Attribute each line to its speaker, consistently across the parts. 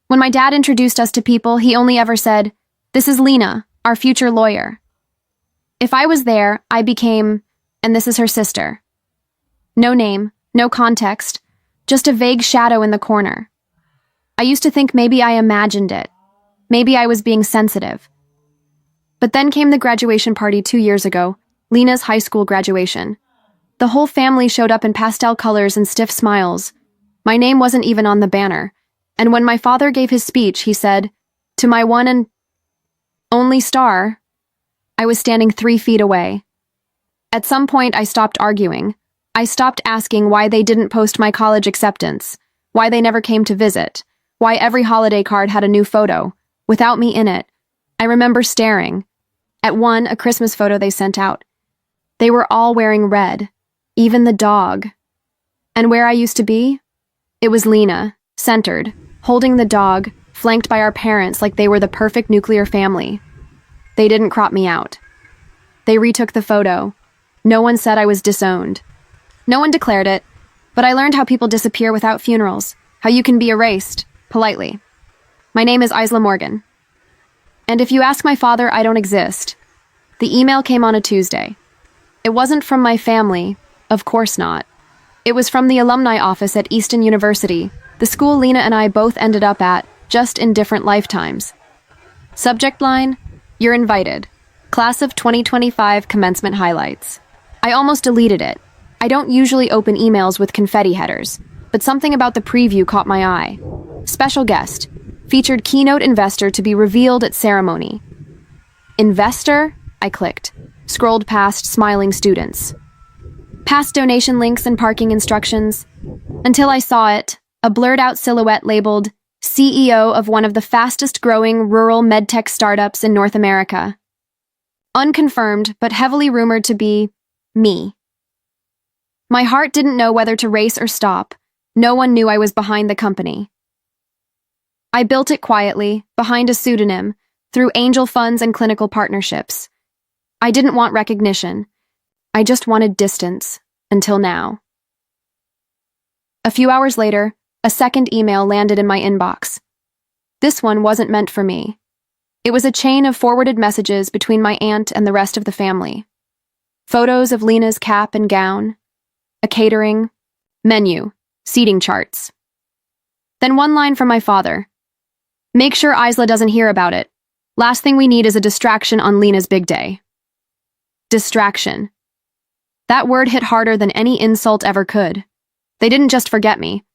Speaker 1: When my dad introduced us to people, he only ever said, "This is Lena, our future lawyer." If I was there, I became, "And this is her sister." No name, no context, just a vague shadow in the corner. I used to think maybe I imagined it. Maybe I was being sensitive. But then came the graduation party 2 years ago, Lena's high school graduation. The whole family showed up in pastel colors and stiff smiles. My name wasn't even on the banner. And when my father gave his speech, he said, "To my one and only star," I was standing 3 feet away. At some point, I stopped arguing. I stopped asking why they didn't post my college acceptance, why they never came to visit, why every holiday card had a new photo, without me in it. I remember staring. At one, a Christmas photo they sent out. They were all wearing red, even the dog. And where I used to be? It was Lena, centered, holding the dog, flanked by our parents like they were the perfect nuclear family. They didn't crop me out. They retook the photo. No one said I was disowned. No one declared it, but I learned how people disappear without funerals, how you can be erased, politely. My name is Isla Morgan. And if you ask my father, I don't exist. The email came on a Tuesday. It wasn't from my family, of course not. It was from the alumni office at Easton University, the school Lena and I both ended up at, just in different lifetimes. Subject line, "You're invited. Class of 2025 commencement highlights." I almost deleted it. I don't usually open emails with confetti headers, but something about the preview caught my eye. Special guest, featured keynote investor to be revealed at ceremony. Investor? I clicked, scrolled past smiling students. Past donation links and parking instructions, until I saw it, a blurred-out silhouette labeled CEO of one of the fastest-growing rural medtech startups in North America. Unconfirmed, but heavily rumored to be me. My heart didn't know whether to race or stop. No one knew I was behind the company. I built it quietly, behind a pseudonym, through angel funds and clinical partnerships. I didn't want recognition. I just wanted distance, until now. A few hours later, a second email landed in my inbox. This one wasn't meant for me. It was a chain of forwarded messages between my aunt and the rest of the family. Photos of Lena's cap and gown, a catering, menu, seating charts. Then one line from my father. "Make sure Isla doesn't hear about it. Last thing we need is a distraction on Lena's big day." Distraction. That word hit harder than any insult ever could. They didn't just forget me.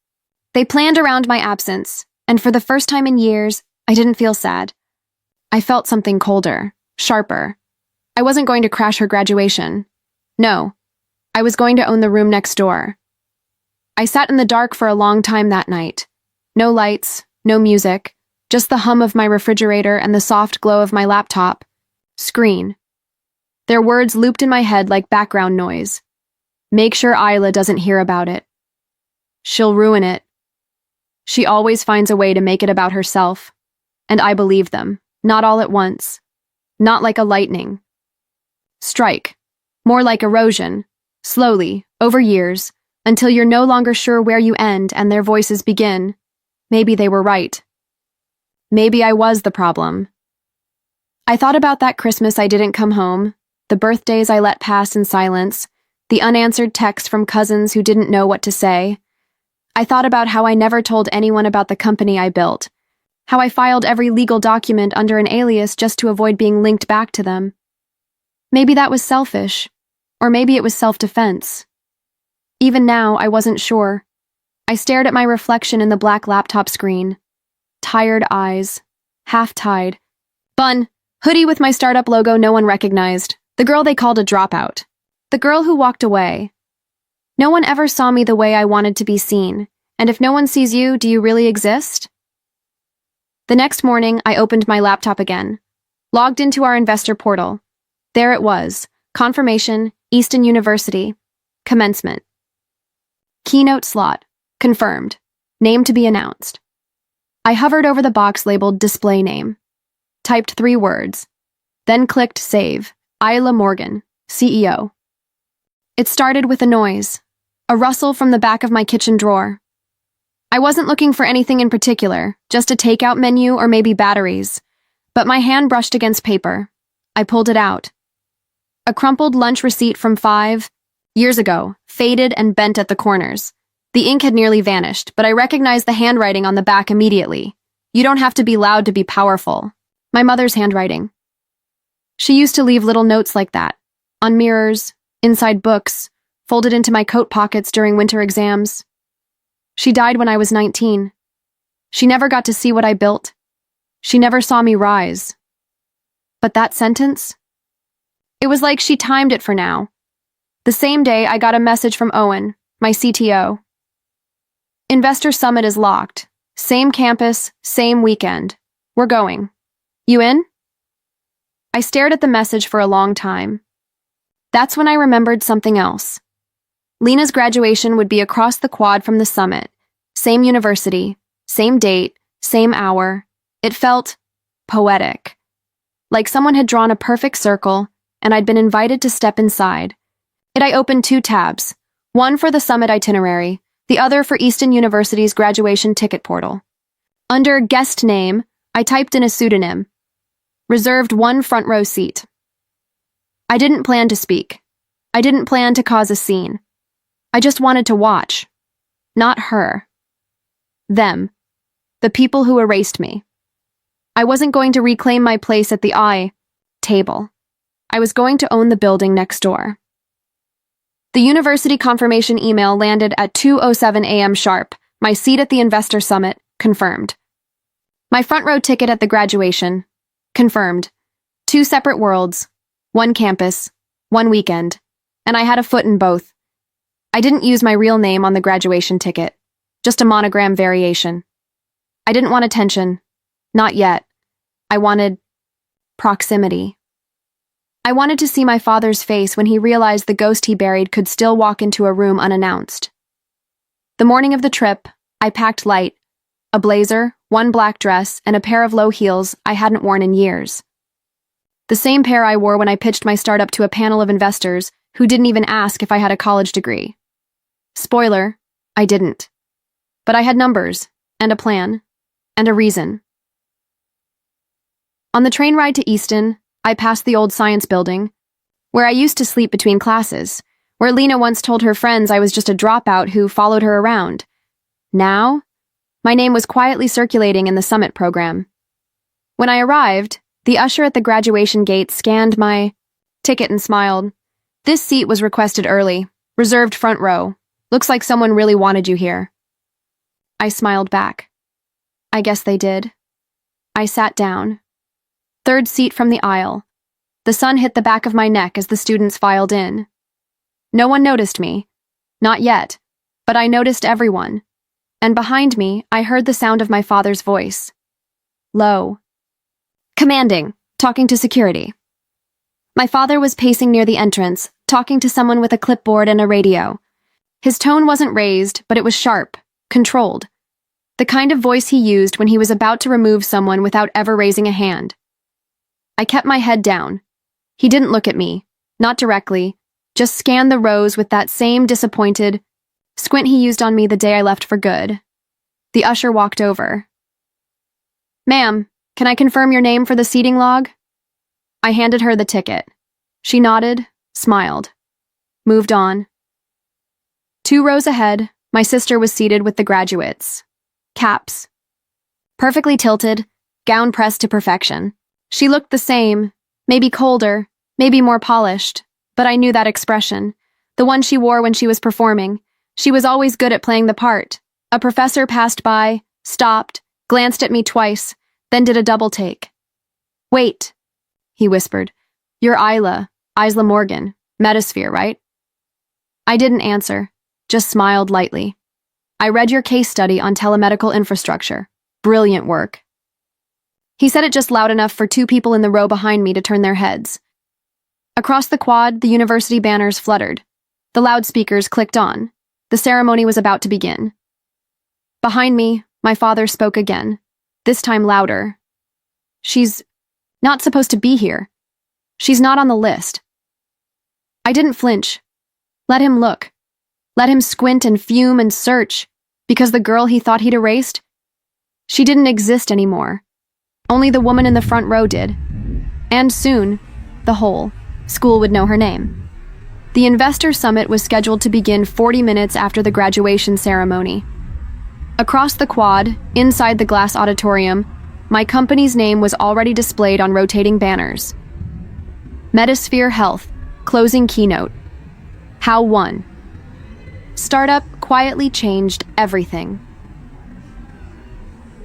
Speaker 1: They planned around my absence, and for the first time in years, I didn't feel sad. I felt something colder, sharper. I wasn't going to crash her graduation. No, I was going to own the room next door. I sat in the dark for a long time that night. No lights, no music, just the hum of my refrigerator and the soft glow of my laptop. Screen. Their words looped in my head like background noise. Make sure Isla doesn't hear about it. She'll ruin it. She always finds a way to make it about herself. And I believe them, not all at once. Not like a lightning. Strike. More like erosion. Slowly, over years, until you're no longer sure where you end and their voices begin. Maybe they were right. Maybe I was the problem. I thought about that Christmas I didn't come home, the birthdays I let pass in silence, the unanswered texts from cousins who didn't know what to say. I thought about how I never told anyone about the company I built, how I filed every legal document under an alias just to avoid being linked back to them. Maybe that was selfish, or maybe it was self-defense. Even now, I wasn't sure. I stared at my reflection in the black laptop screen. Tired eyes, half-tied. Bun, hoodie with my startup logo no one recognized. The girl they called a dropout. The girl who walked away. No one ever saw me the way I wanted to be seen, and if no one sees you, do you really exist? The next morning, I opened my laptop again, logged into our investor portal. There it was, confirmation, Easton University, commencement. Keynote slot, confirmed, name to be announced. I hovered over the box labeled display name, typed 3 words, then clicked save, Isla Morgan, CEO. It started with a noise, a rustle from the back of my kitchen drawer. I wasn't looking for anything in particular, just a takeout menu or maybe batteries. But my hand brushed against paper. I pulled it out. A crumpled lunch receipt from 5 years ago, faded and bent at the corners. The ink had nearly vanished, but I recognized the handwriting on the back immediately. You don't have to be loud to be powerful. My mother's handwriting. She used to leave little notes like that, on mirrors, inside books, folded into my coat pockets during winter exams. She died when I was 19. She never got to see what I built. She never saw me rise. But that sentence? It was like she timed it for now. The same day, I got a message from Owen, my CTO. Investor Summit is locked. Same campus, same weekend. We're going. You in? I stared at the message for a long time. That's when I remembered something else. Lena's graduation would be across the quad from the summit. Same university, same date, same hour. It felt poetic. Like someone had drawn a perfect circle, and I'd been invited to step inside. I opened 2 tabs, one for the summit itinerary, the other for Easton University's graduation ticket portal. Under guest name, I typed in a pseudonym. Reserved 1 front row seat. I didn't plan to speak. I didn't plan to cause a scene. I just wanted to watch. Not her. Them. The people who erased me. I wasn't going to reclaim my place at the table. I was going to own the building next door. The university confirmation email landed at 2:07 a.m. sharp. My seat at the Investor Summit, confirmed. My front row ticket at the graduation, confirmed. 2 separate worlds, 1 campus, 1 weekend, and I had a foot in both. I didn't use my real name on the graduation ticket, just a monogram variation. I didn't want attention, not yet. I wanted proximity. I wanted to see my father's face when he realized the ghost he buried could still walk into a room unannounced. The morning of the trip, I packed light, a blazer, 1 black dress, and a pair of low heels I hadn't worn in years. The same pair I wore when I pitched my startup to a panel of investors who didn't even ask if I had a college degree. Spoiler, I didn't. But I had numbers, and a plan, and a reason. On the train ride to Easton, I passed the old science building, where I used to sleep between classes, where Lena once told her friends I was just a dropout who followed her around. Now, my name was quietly circulating in the summit program. When I arrived, the usher at the graduation gate scanned my ticket and smiled. This seat was requested early, reserved front row. Looks like someone really wanted you here. I smiled back. I guess they did. I sat down. 3rd seat from the aisle. The sun hit the back of my neck as the students filed in. No one noticed me. Not yet. But I noticed everyone. And behind me, I heard the sound of my father's voice. Low. Commanding, talking to security. My father was pacing near the entrance, talking to someone with a clipboard and a radio. His tone wasn't raised, but it was sharp, controlled. The kind of voice he used when he was about to remove someone without ever raising a hand. I kept my head down. He didn't look at me, not directly, just scanned the rows with that same disappointed squint he used on me the day I left for good. The usher walked over. Ma'am, can I confirm your name for the seating log? I handed her the ticket. She nodded, smiled, moved on. 2 rows ahead, my sister was seated with the graduates. Caps. Perfectly tilted, gown pressed to perfection. She looked the same, maybe colder, maybe more polished, but I knew that expression, the one she wore when she was performing. She was always good at playing the part. A professor passed by, stopped, glanced at me twice, then did a double take. Wait, he whispered. You're Isla Morgan, Metasphere, right? I didn't answer, just smiled lightly. I read your case study on telemedical infrastructure. Brilliant work. He said it just loud enough for 2 people in the row behind me to turn their heads. Across the quad, the university banners fluttered. The loudspeakers clicked on. The ceremony was about to begin. Behind me, my father spoke again, this time louder. She's not supposed to be here. She's not on the list. I didn't flinch. Let him look. Let him squint and fume and search. Because the girl he thought he'd erased? She didn't exist anymore. Only the woman in the front row did. And soon, the whole school would know her name. The investor summit was scheduled to begin 40 minutes after the graduation ceremony. Across the quad, inside the glass auditorium, my company's name was already displayed on rotating banners. Metasphere Health, closing keynote. How one startup quietly changed everything.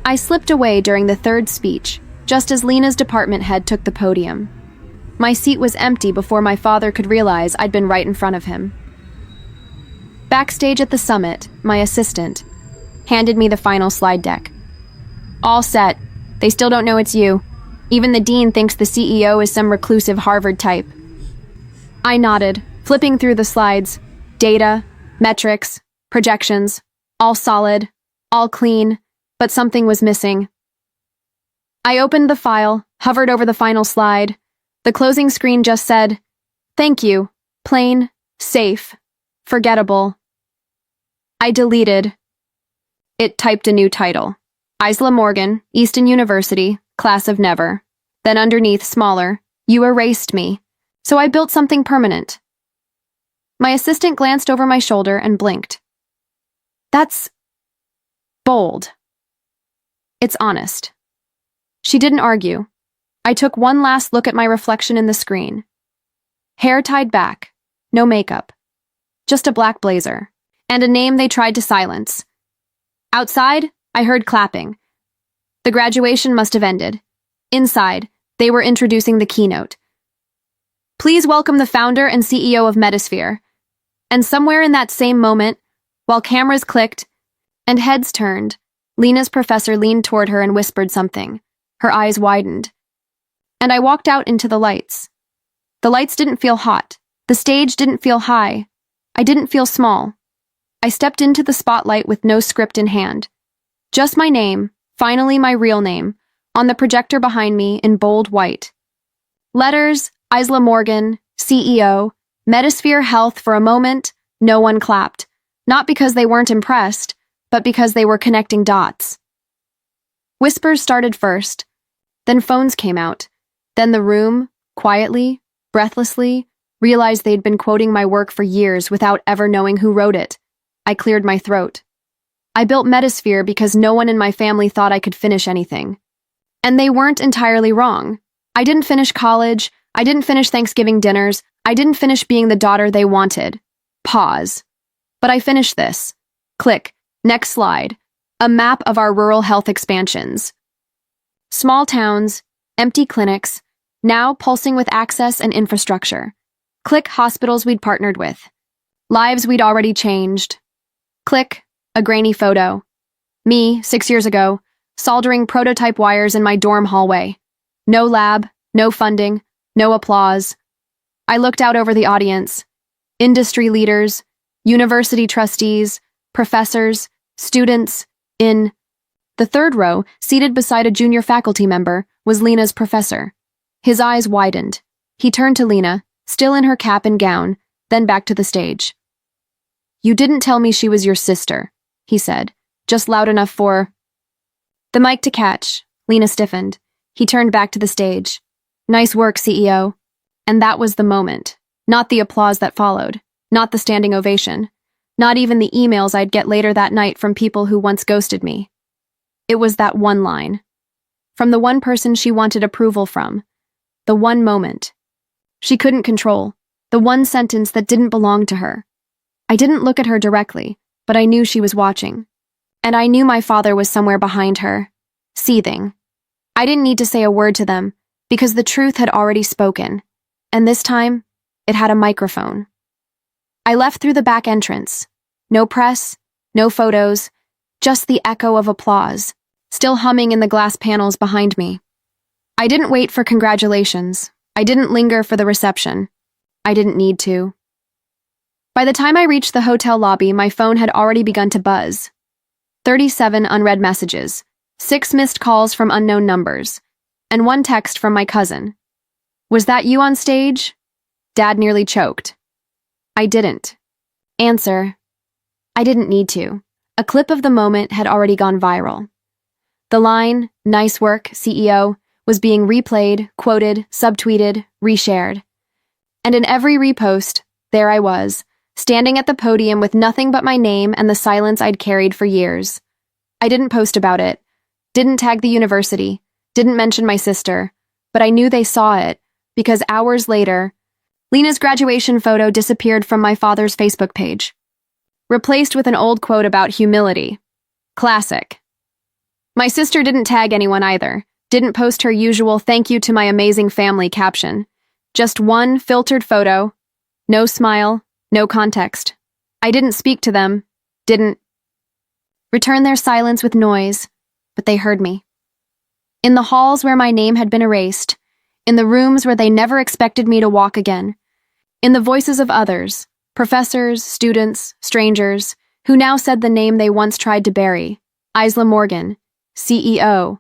Speaker 1: I slipped away during the third speech, just as Lena's department head took the podium. My seat was empty before my father could realize I'd been right in front of him. Backstage at the summit, my assistant handed me the final slide deck. All set. They still don't know it's you. Even the dean thinks the CEO is some reclusive Harvard type. I nodded, flipping through the slides. Data, metrics, projections, all solid, all clean, but something was missing. I opened the file, hovered over the final slide. The closing screen just said, "Thank you, plain, safe, forgettable." I deleted. It typed a new title. Isla Morgan, Easton University, class of never. Then underneath, smaller, "You erased me." So I built something permanent. My assistant glanced over my shoulder and blinked. That's bold. It's honest. She didn't argue. I took one last look at my reflection in the screen. Hair tied back, no makeup, just a black blazer, and a name they tried to silence. Outside, I heard clapping. The graduation must have ended. Inside, they were introducing the keynote. Please welcome the founder and CEO of Metasphere. And somewhere in that same moment, while cameras clicked and heads turned, Lena's professor leaned toward her and whispered something. Her eyes widened. And I walked out into the lights. The lights didn't feel hot. The stage didn't feel high. I didn't feel small. I stepped into the spotlight with no script in hand. Just my name, finally my real name, on the projector behind me in bold white. Letters, Isla Morgan, CEO, Metasphere Health. For a moment, no one clapped. Not because they weren't impressed, but because they were connecting dots. Whispers started first. Then phones came out. Then the room, quietly, breathlessly, realized they'd been quoting my work for years without ever knowing who wrote it. I cleared my throat. I built Metasphere because no one in my family thought I could finish anything. And they weren't entirely wrong. I didn't finish college. I didn't finish Thanksgiving dinners. I didn't finish being the daughter they wanted. Pause. But I finished this. Click. Next slide. A map of our rural health expansions. Small towns, empty clinics, now pulsing with access and infrastructure. Click hospitals we'd partnered with. Lives we'd already changed. Click, a grainy photo. Me, 6 years ago, soldering prototype wires in my dorm hallway. No lab, no funding, no applause. I looked out over the audience. Industry leaders, university trustees, professors, students. In the third row, seated beside a junior faculty member, was Lena's professor. His eyes widened. He turned to Lena, still in her cap and gown, then back to the stage. "You didn't tell me she was your sister," he said, just loud enough for the mic to catch. Lena stiffened. He turned back to the stage. "Nice work, CEO." And that was the moment. Not the applause that followed. Not the standing ovation. Not even the emails I'd get later that night from people who once ghosted me. It was that one line. From the one person she wanted approval from. The one moment she couldn't control. The one sentence that didn't belong to her. I didn't look at her directly, but I knew she was watching. And I knew my father was somewhere behind her, seething. I didn't need to say a word to them, because the truth had already spoken. And this time, it had a microphone. I left through the back entrance. No press, no photos, just the echo of applause, still humming in the glass panels behind me. I didn't wait for congratulations. I didn't linger for the reception. I didn't need to. By the time I reached the hotel lobby, my phone had already begun to buzz. 37 unread messages, 6 missed calls from unknown numbers, and 1 text from my cousin. "Was that you on stage?" Dad nearly choked. I didn't. Answer. I didn't need to. A clip of the moment had already gone viral. The line, "Nice work, CEO," was being replayed, quoted, subtweeted, reshared. And in every repost, there I was, standing at the podium with nothing but my name and the silence I'd carried for years. I didn't post about it, didn't tag the university, didn't mention my sister, but I knew they saw it, because hours later, Lena's graduation photo disappeared from my father's Facebook page, replaced with an old quote about humility. Classic. My sister didn't tag anyone either, didn't post her usual "thank you to my amazing family" caption. Just one filtered photo, no smile, no context. I didn't speak to them, didn't return their silence with noise, but they heard me. In the halls where my name had been erased, in the rooms where they never expected me to walk again, in the voices of others, professors, students, strangers, who now said the name they once tried to bury, Isla Morgan, CEO.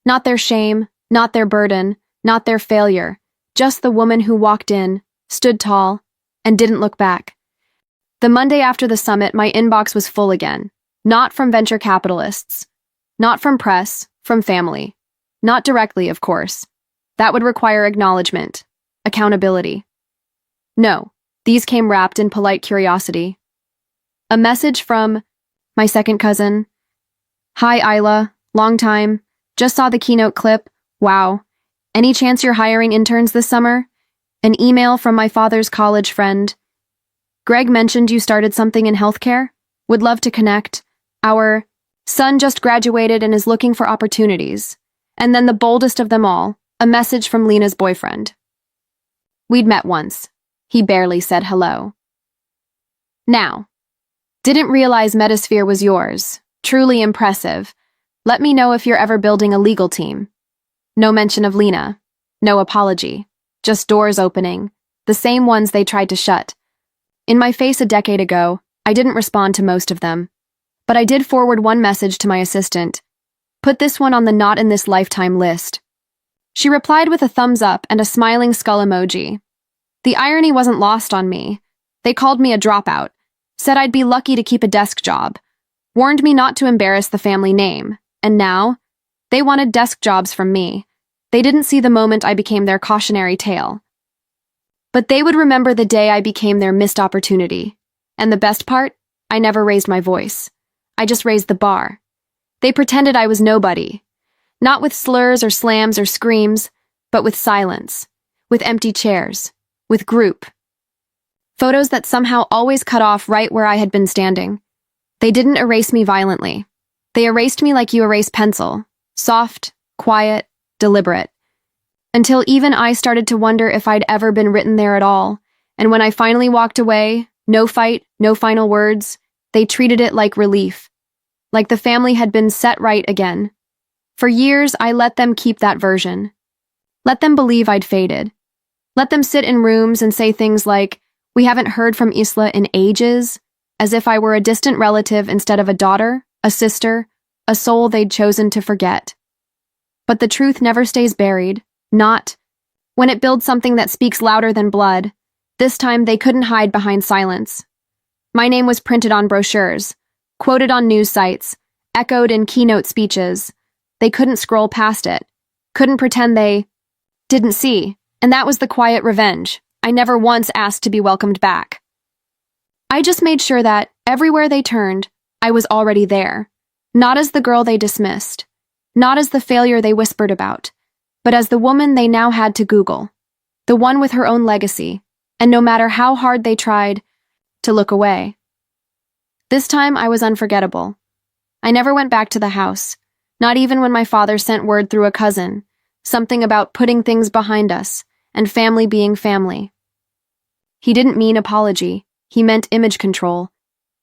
Speaker 1: Not their shame, not their burden, not their failure, just the woman who walked in, stood tall, and didn't look back. The Monday after the summit, my inbox was full again. Not from venture capitalists. Not from press, from family. Not directly, of course. That would require acknowledgement, accountability. No, these came wrapped in polite curiosity. A message from my second cousin. "Hi, Isla. Long time. Just saw the keynote clip. Wow. Any chance you're hiring interns this summer?" An email from my father's college friend. "Greg mentioned you started something in healthcare. Would love to connect. Our son just graduated and is looking for opportunities." And then the boldest of them all, a message from Lena's boyfriend. We'd met once. He barely said hello. Now, didn't realize Metasphere was yours. Truly impressive. Let me know if you're ever building a legal team. No mention of Lena. No apology. Just doors opening. The same ones they tried to shut. In my face a decade ago, I didn't respond to most of them. But I did forward one message to my assistant. Put this one on the not in this lifetime list. She replied with a thumbs up and a smiling skull emoji. The irony wasn't lost on me. They called me a dropout, said I'd be lucky to keep a desk job, warned me not to embarrass the family name, and now, they wanted desk jobs from me. They didn't see the moment I became their cautionary tale. But they would remember the day I became their missed opportunity. And the best part? I never raised my voice. I just raised the bar. They pretended I was nobody. Not with slurs or slams or screams, but with silence, with empty chairs, with group. Photos that somehow always cut off right where I had been standing. They didn't erase me violently. They erased me like you erase pencil, soft, quiet, deliberate. Until even I started to wonder if I'd ever been written there at all, and when I finally walked away, no fight, no final words, they treated it like relief. Like the family had been set right again. For years, I let them keep that version. Let them believe I'd faded. Let them sit in rooms and say things like, "We haven't heard from Isla in ages," as if I were a distant relative instead of a daughter, a sister, a soul they'd chosen to forget. But the truth never stays buried, not when it builds something that speaks louder than blood. This time, they couldn't hide behind silence. My name was printed on brochures, quoted on news sites, echoed in keynote speeches. They couldn't scroll past it, couldn't pretend they didn't see, and that was the quiet revenge. I never once asked to be welcomed back. I just made sure that, everywhere they turned, I was already there, not as the girl they dismissed, not as the failure they whispered about, but as the woman they now had to Google, the one with her own legacy, and no matter how hard they tried to look away. This time I was unforgettable. I never went back to the house, not even when my father sent word through a cousin, something about putting things behind us and family being family. He didn't mean apology, he meant image control,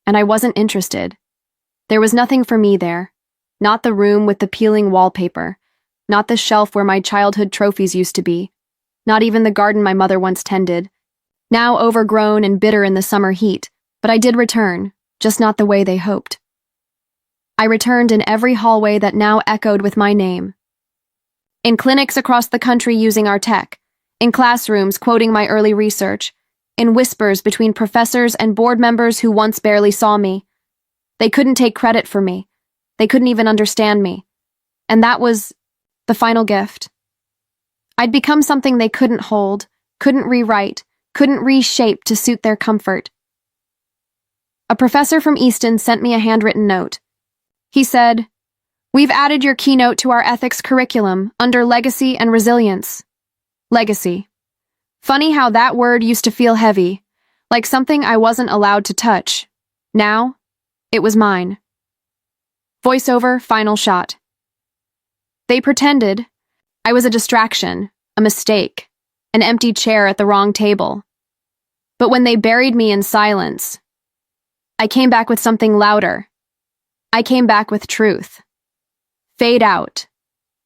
Speaker 1: and I wasn't interested. There was nothing for me there, not the room with the peeling wallpaper, not the shelf where my childhood trophies used to be, not even the garden my mother once tended, now overgrown and bitter in the summer heat, but I did return, just not the way they hoped. I returned in every hallway that now echoed with my name. In clinics across the country using our tech, in classrooms quoting my early research, in whispers between professors and board members who once barely saw me. They couldn't take credit for me. They couldn't even understand me. And that was the final gift. I'd become something they couldn't hold, couldn't rewrite, couldn't reshape to suit their comfort. A professor from Easton sent me a handwritten note. He said, "We've added your keynote to our ethics curriculum under legacy and resilience." Legacy. Funny how that word used to feel heavy, like something I wasn't allowed to touch. Now, it was mine. Voiceover, final shot. They pretended I was a distraction, a mistake, an empty chair at the wrong table. But when they buried me in silence, I came back with something louder. I came back with truth. Fade out.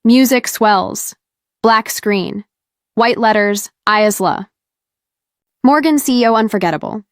Speaker 1: Music swells. Black screen. White letters, ISLA. Morgan CEO Unforgettable.